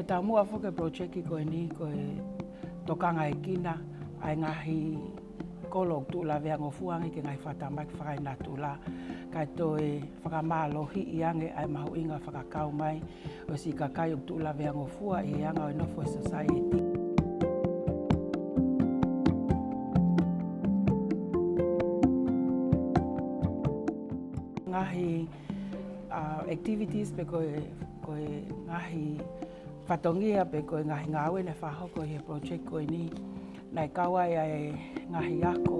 ta mua foke project ko ni ko tokanga e kina ai ngahi kolo tu la vea ngofuangi ke ngai fata mai whakai nā tula kai toe whakamālohi i ange ai mahu inga whakakau mai o si kakai o tu la vea ngofua i anga o North West Society. Ngahi activities pe koe ngahi whatongia pe koe ngahi ngawe ne whahoko i he project koe ni nai kawai ai ngahi ako.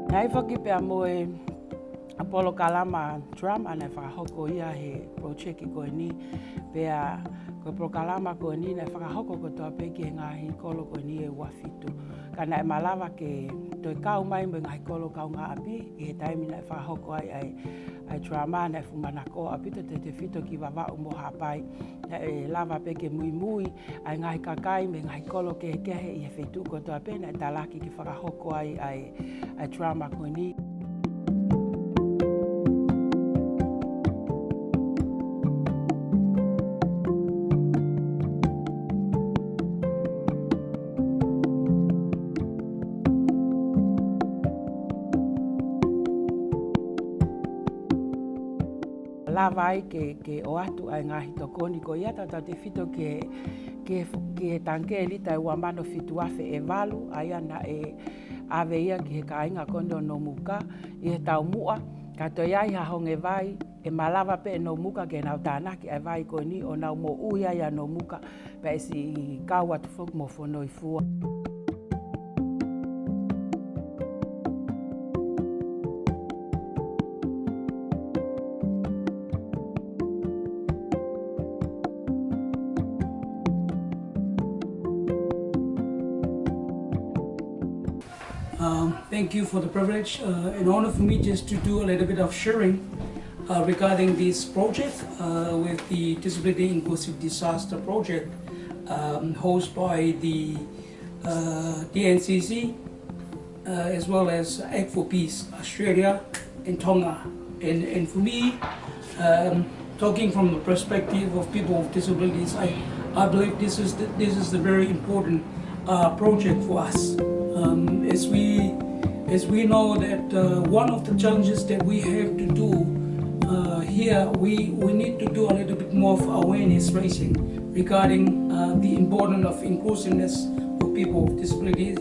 Nai whaki pia moe Apollo Kalama drum ane whakahoko ia he project koe ni pia koe Apollo Kalama koe ni nai whakahoko ko toa peki he ngahi kolo koe ni e uafitu. Ka nai malawa ke toi kau mai mo ngahi kolo kau ngā api i he taimi nai whakahoko ai drama nai fumanako apito te fito ki wawau mo hapai nai lava peke mui mui ai ngahi kakai me ngahi kolo ke kehe i he whetu ko toa pe nai talaki ki whakahoko ai drama koe ni. Lava ai ke o atu ai ngahi tokoni ko ia tata te fito ke tanke e lita e wamano fitu afe e walu ai ana e ave ia ki he kainga kondo no muka i he tau mua ka toi ai ha honge vai e malawa pe no muka ke nau tānaki ai vai ko ni o nau mo uia ia no muka pe si kau atu fok mo fono i fua. Thank you for the privilege. An honor for me just to do a little bit of sharing regarding this project with the Disability Inclusive Disaster Project hosted by the DNCC as well as Act for Peace Australia and Tonga. And for me, talking from the perspective of people with disabilities, I believe this is the very important project for us. As we know that one of the challenges that we have to do here, we need to do a little bit more of awareness raising regarding the importance of inclusiveness for people with disabilities.